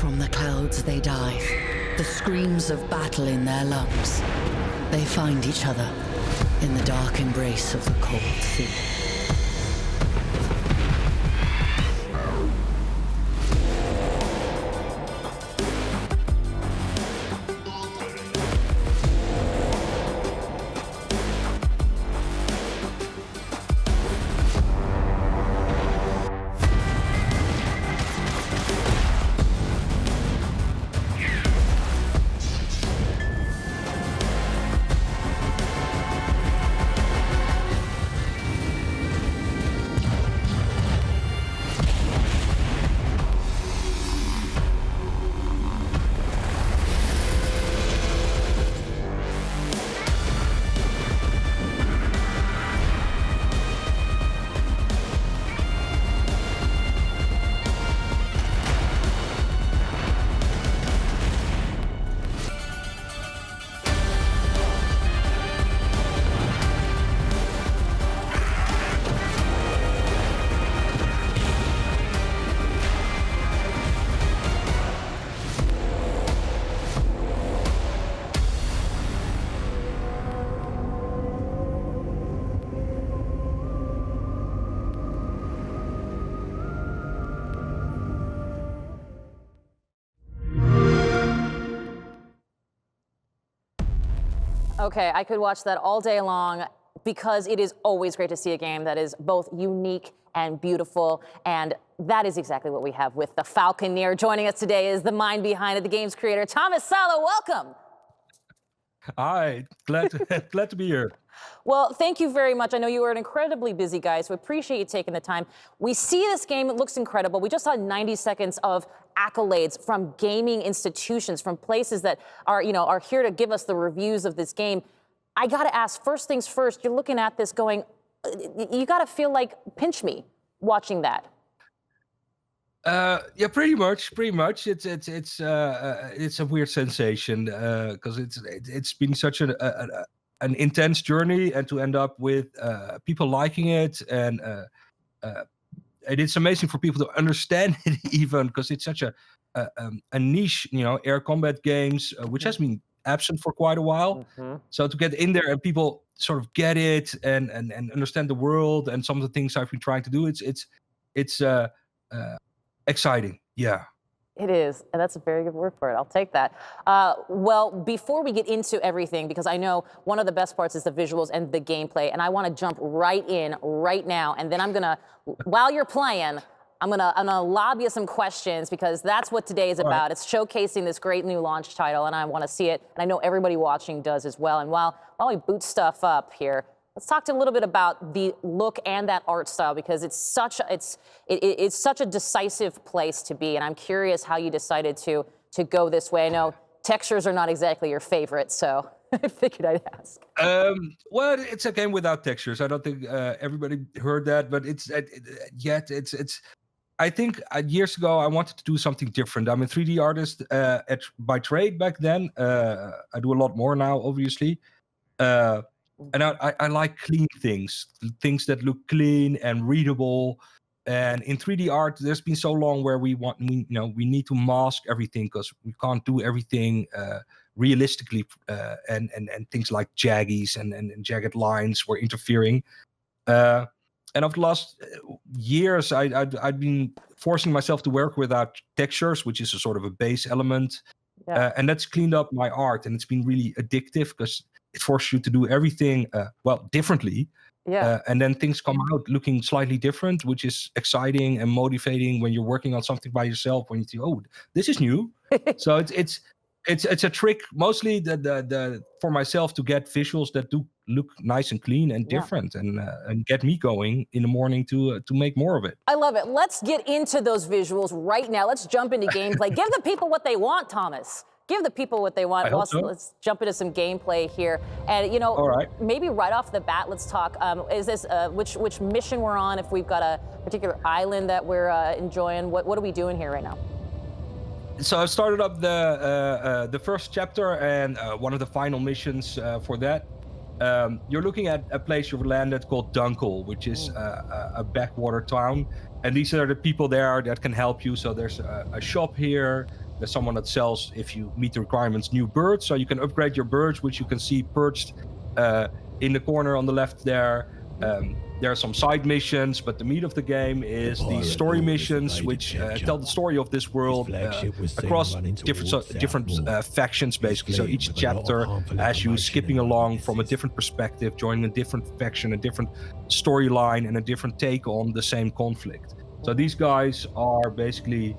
From the clouds they dive, the screams of battle in their lungs. They find each other in the dark embrace of the cold sea. Okay, I could watch that all day long because it is always great to see a game that is both unique and beautiful, and that is exactly what we have with the Falconeer. Joining us today is the mind behind it, the game's creator, Tomas Sala. Welcome. Hi, glad to be here. Well, thank you very much. I know you are an incredibly busy guy, so appreciate you taking the time. We see this game, it looks incredible. We just saw 90 seconds of accolades from gaming institutions, from places that are here to give us the reviews of this game. I gotta ask, first things first, you're looking at this going, you gotta feel like pinch me watching that. Yeah, pretty much. It's a weird sensation because it's been such an intense journey, and to end up with people liking it, and it's amazing for people to understand it even, because it's such a niche, air combat games, which has been absent for quite a while. So to get in there and people sort of get it and understand the world and some of the things I've been trying to do, it's exciting. Yeah. It is, and that's a very good word for it. I'll take that. Well, before we get into everything, because I know one of the best parts is the visuals and the gameplay, and I want to jump right in right now, and then I'm gonna, while you're playing, I'm gonna lob you some questions, because that's what today is about. Right. It's showcasing this great new launch title, and I want to see it, and I know everybody watching does as well. And while we boot stuff up here, let's talk a little bit about the look and that art style, because it's such a decisive place to be, and I'm curious how you decided to go this way. I know textures are not exactly your favorite, so I figured I'd ask. Well, it's a game without textures. I don't think everybody heard that, but I think years ago I wanted to do something different. I'm a 3D artist by trade back then. I do a lot more now, obviously. And I like clean things that look clean and readable. And in 3D art, there's been so long where we need to mask everything, because we can't do everything realistically, and things like jaggies and jagged lines were interfering. And over the last years, I've been forcing myself to work without textures, which is a sort of a base element. Yeah. And that's cleaned up my art, and it's been really addictive, because it forces you to do everything differently. Yeah. And then things come out looking slightly different, which is exciting and motivating when you're working on something by yourself, when you think, oh, this is new. So it's a trick mostly for myself to get visuals that do look nice and clean and different, and get me going in the morning to make more of it. I love it. Let's get into those visuals right now. Let's jump into gameplay. Give the people what they want, Tomas. Give the people what they want. Let's jump into some gameplay here. And maybe right off the bat, let's talk. Is this which mission we're on? If we've got a particular island that we're enjoying, what are we doing here right now? So I started up the first chapter, and one of the final missions for that. You're looking at a place you've landed called Dunkel, which is a backwater town, and these are the people there that can help you. So there's a shop here, there's someone that sells, if you meet the requirements, new birds. So you can upgrade your birds, which you can see perched in the corner on the left there. There are some side missions, but the meat of the game is the story missions, which tell the story of this world across different factions, basically. So each chapter has you skipping along from a different perspective, joining a different faction, a different storyline, and a different take on the same conflict. So these guys are basically,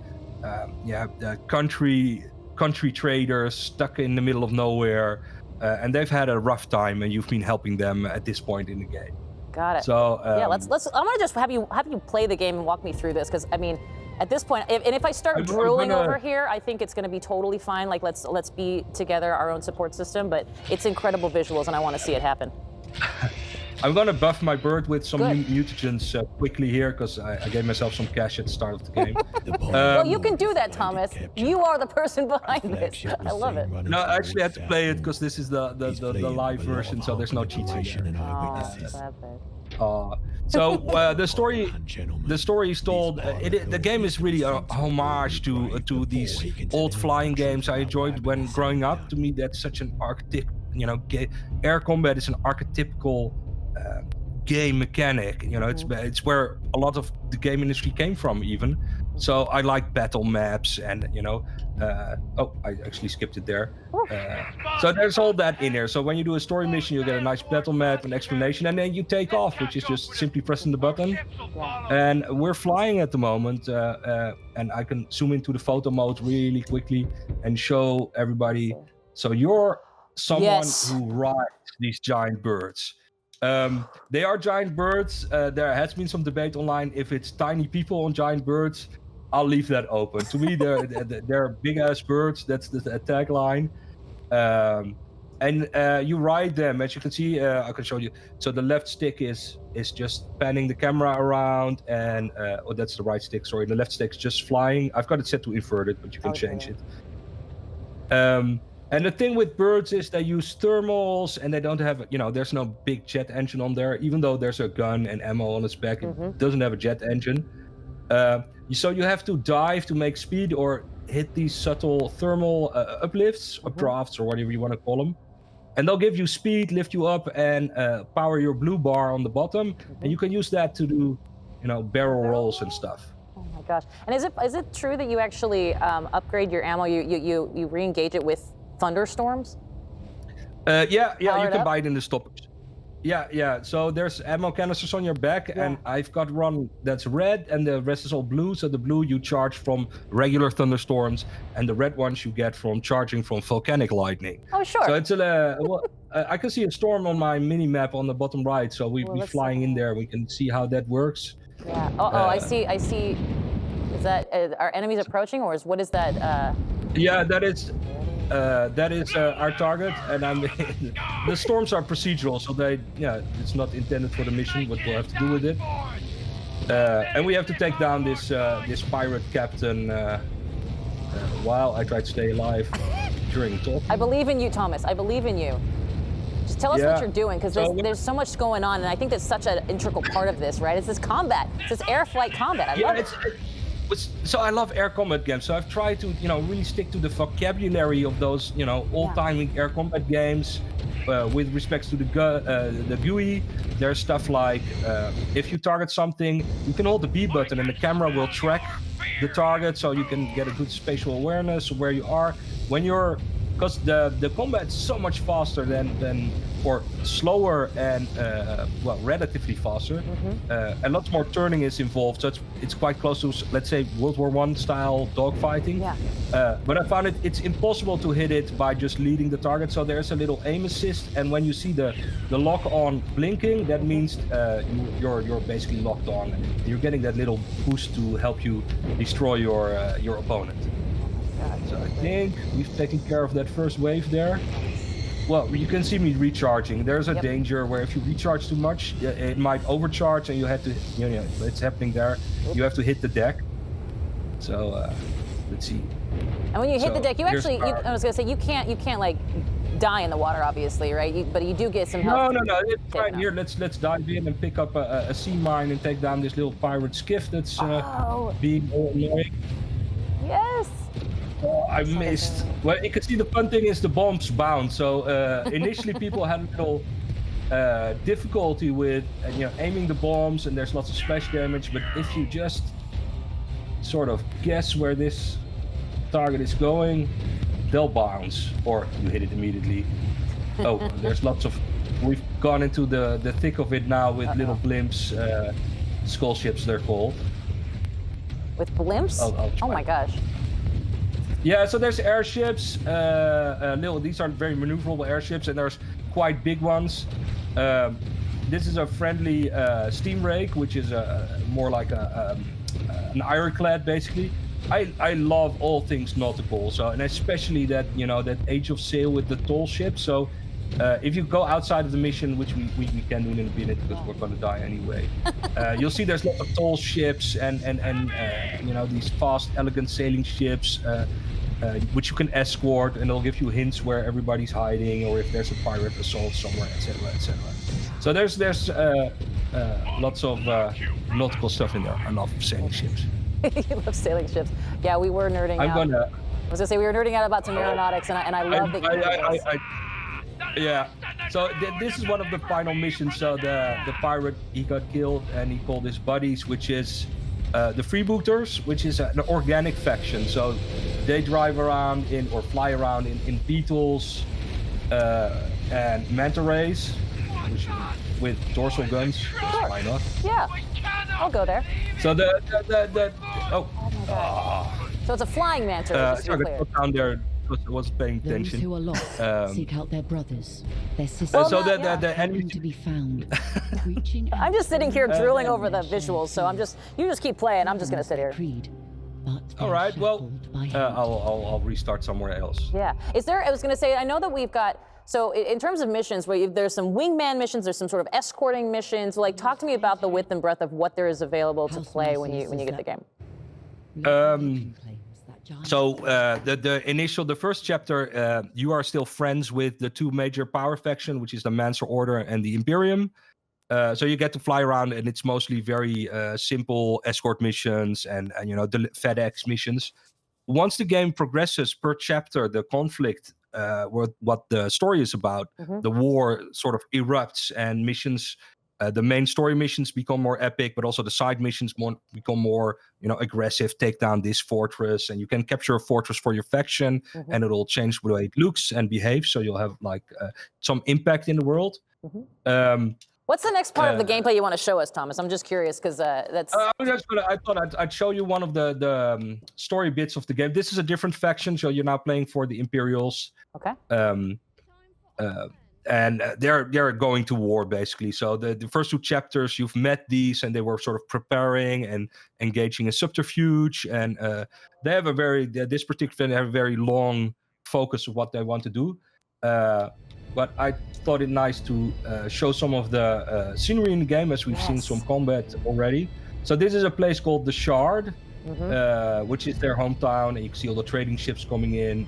country traders stuck in the middle of nowhere, and they've had a rough time, and you've been helping them at this point in the game. Got it. So yeah, let's. I'm gonna just have you play the game and walk me through this, because I mean, at this point, if I start drooling over here, I think it's gonna be totally fine. Like let's be together, our own support system. But it's incredible visuals, and I want to see it happen. I'm gonna buff my bird with some mutagens quickly here, because I gave myself some cash at the start of the game. Well, you can do that, Thomas. You are the person behind this. I love it. No, I actually had to play it because this is the live version, so there's no cheats in there. So the story is told. The game is really a homage to these old flying games I enjoyed when growing up. To me, that's such an archetype. Air combat is an archetypical game mechanic. It's where a lot of the game industry came from, even. So I like battle maps, and I actually skipped it there. So there's all that in there. So when you do a story mission, you get a nice battle map, an explanation, and then you take off, which is just simply pressing the button. And we're flying at the moment, and I can zoom into the photo mode really quickly and show everybody. So you're someone who rides these giant birds. They are giant birds. There has been some debate online if it's tiny people on giant birds. I'll leave that open. To me, they're big ass birds. That's the tagline. And you ride them, as you can see. I can show you. So the left stick is just panning the camera around, and that's the right stick. Sorry, the left stick's just flying. I've got it set to inverted, but you can change it. And the thing with birds is they use thermals, and they don't have, there's no big jet engine on there. Even though there's a gun and ammo on its back, it doesn't have a jet engine. So you have to dive to make speed or hit these subtle thermal uplifts, updrafts, or whatever you want to call them. And they'll give you speed, lift you up, and power your blue bar on the bottom. And you can use that to do, barrel rolls and stuff. Oh my gosh! And is it true that you actually upgrade your ammo? You re-engage it with thunderstorms? You can buy it in the stoppage. Yeah. So there's ammo canisters on your back, and I've got one that's red, and the rest is all blue. So the blue you charge from regular thunderstorms, and the red ones you get from charging from volcanic lightning. Oh, sure. So it's I can see a storm on my mini map on the bottom right. So we're flying in there. We can see how that works. Yeah. I see. Is that are enemies approaching, or what is that? Yeah, that is our target, and the storms are procedural, so it's not intended for the mission, but we'll have to do with it. And we have to take down this pirate captain while I try to stay alive during talk. I believe in you, Thomas. I believe in you. Just tell us what you're doing, because there's so much going on, and I think that's such an integral part of this, right? It's this combat. It's this air flight combat. I love it. So I love air combat games. So I've tried to, really stick to the vocabulary of those, old-time air combat games. With respect to the GUI, there's stuff like if you target something, you can hold the B button and the camera will track the target, so you can get a good spatial awareness of where you are. Because the combat's so much faster than or slower and relatively faster. And lots more turning is involved, so it's quite close to, let's say, World War I style dogfighting. But I found it's impossible to hit it by just leading the target. So there's a little aim assist, and when you see the lock on blinking, that means you're basically locked on. You're getting that little boost to help you destroy your opponent. So I think we've taken care of that first wave there. Well, you can see me recharging. There's a danger where if you recharge too much, it might overcharge, and you have to, it's happening there. You have to hit the deck. So let's see. And when you hit the deck, I was gonna say you can't like die in the water, obviously, right? But you do get some help. No. It's fine. Here, let's dive in and pick up a sea mine and take down this little pirate skiff that's being all annoying. Yes. I missed. Well, you can see the fun thing is the bombs bounce. So initially people had a little difficulty with aiming the bombs, and there's lots of splash damage. But if you just sort of guess where this target is going, they'll bounce, or you hit it immediately. Oh, there's lots of. We've gone into the thick of it now with little blimps, skull ships they're called. With blimps? Oh my gosh. Yeah, so there's airships. These are very maneuverable airships, and there's quite big ones. This is a friendly steam rake, which is more like an ironclad, basically. I love all things nautical, so, and especially that that Age of Sail with the tall ship. So if you go outside of the mission, which we can do in a minute because we're gonna die anyway, you'll see there's lots of tall ships and these fast, elegant sailing ships. Which you can escort, and they'll give you hints where everybody's hiding, or if there's a pirate assault somewhere, etc., etc. So there's lots of nautical stuff in there. I love sailing ships. You love sailing ships. Yeah, we were nerding out. I was gonna say we were nerding out about some aeronautics, and I love that. Yeah. So this is one of the final missions. So the pirate, he got killed, and he called his buddies, which is the freebooters, which is an organic faction. So they drive around or fly around in beetles and manta rays with dorsal guns. Sure. Why not? Yeah, I'll go there. So So it's a flying manta ray. Sorry, I got down there because I wasn't paying attention. Those who are lost seek out their brothers, their sisters. So the enemy to be found. I'm just sitting here drooling over the visuals, so you just keep playing. I'm just gonna sit here. All right. Well, I'll restart somewhere else. Yeah. I was gonna say, I know that we've got. So in terms of missions, there's some wingman missions, there's some sort of escorting missions. Like, talk to me about the width and breadth of what there is available to play when you get the game. So the first chapter, you are still friends with the two major power faction, which is the Mancer Order and the Imperium. So you get to fly around, and it's mostly very simple escort missions and the FedEx missions. Once the game progresses per chapter, the conflict, what the story is about, the war sort of erupts, and missions. The main story missions become more epic, but also the side missions become more, aggressive. Take down this fortress, and you can capture a fortress for your faction, and it'll change the way it looks and behaves. So you'll have some impact in the world. What's the next part of the gameplay you want to show us, Thomas? I'm just curious because that's. I thought I'd show you one of the story bits of the game. This is a different faction, so you're now playing for the Imperials. Okay. And they're going to war, basically. So the first two chapters, you've met these, and they were sort of preparing and engaging in subterfuge. And they have this particular fan have a very long focus of what they want to do. But I thought it nice to show some of the scenery in the game, as we've seen some combat already. So this is a place called the Shard, which is their hometown, and you can see all the trading ships coming in.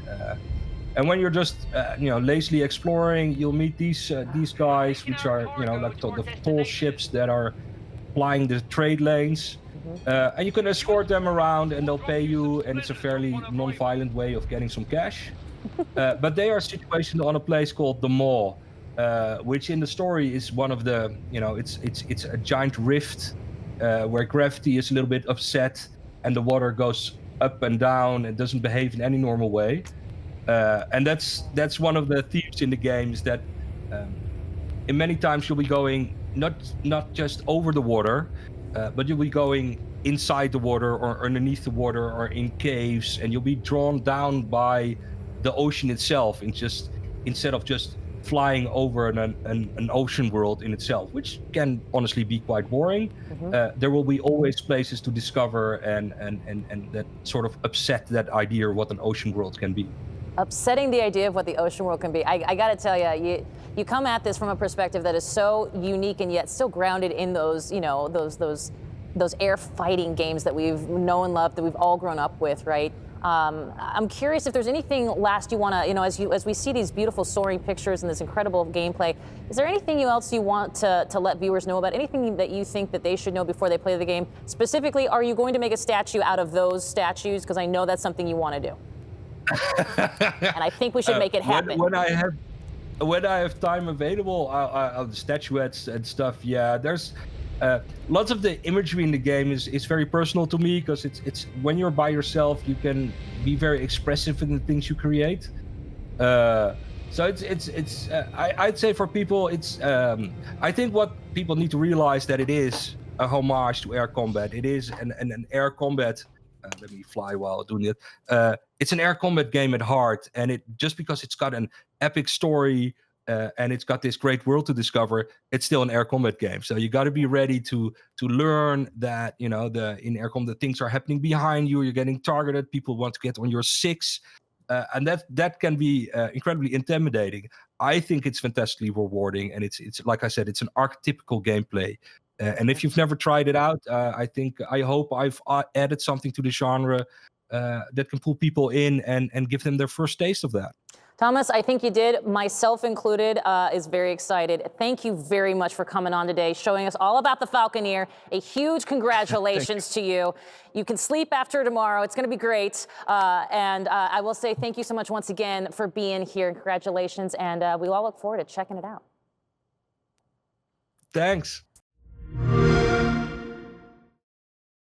And when you're just lazily exploring, you'll meet these guys, which are like the tall ships that are flying the trade lanes. And you can escort them around, and they'll pay you, and it's a fairly non-violent way of getting some cash. But they are situated on a place called the Maw, which in the story is one of the, it's a giant rift where gravity is a little bit upset, and the water goes up and down and doesn't behave in any normal way. And that's one of the themes in the game, is that in many times you'll be going not just over the water, but you'll be going inside the water or underneath the water or in caves, and you'll be drawn down by the ocean itself, instead of just flying over an ocean world in itself, which can honestly be quite boring. There will be always places to discover and that sort of upset that idea of what an ocean world can be. Upsetting the idea of what the ocean world can be. I got to tell you, you come at this from a perspective that is so unique and yet still grounded in those, those air fighting games that we've known and loved, that we've all grown up with, right? I'm curious if there's anything last you want to, as we see these beautiful soaring pictures and this incredible gameplay, is there anything else you want to let viewers know about? Anything that you think that they should know before they play the game? Specifically, are you going to make a statue out of those statues? Because I know that's something you want to do. And I think we should make it happen. When I have time available, I'll statuettes and stuff. Yeah, there's lots of the imagery in the game is very personal to me because it's when you're by yourself, you can be very expressive in the things you create. So I'd say for people, I think what people need to realize that it is a homage to air combat. It is an air combat. Let me fly while doing it. It's an air combat game at heart, and it just because it's got an epic story and it's got this great world to discover, it's still an air combat game. So you got to be ready to learn that in air combat things are happening behind you. You're getting targeted. People want to get on your six. And that can be incredibly intimidating. I think it's fantastically rewarding, and it's like I said, it's an archetypical gameplay. And if you've never tried it out, I hope I've added something to the genre that can pull people in and give them their first taste of that. Tomas, I think you did, myself included, is very excited. Thank you very much for coming on today, showing us all about the Falconeer. A huge congratulations to you. You can sleep after tomorrow. It's going to be great. And I will say thank you so much once again for being here. Congratulations. And we all look forward to checking it out. Thanks.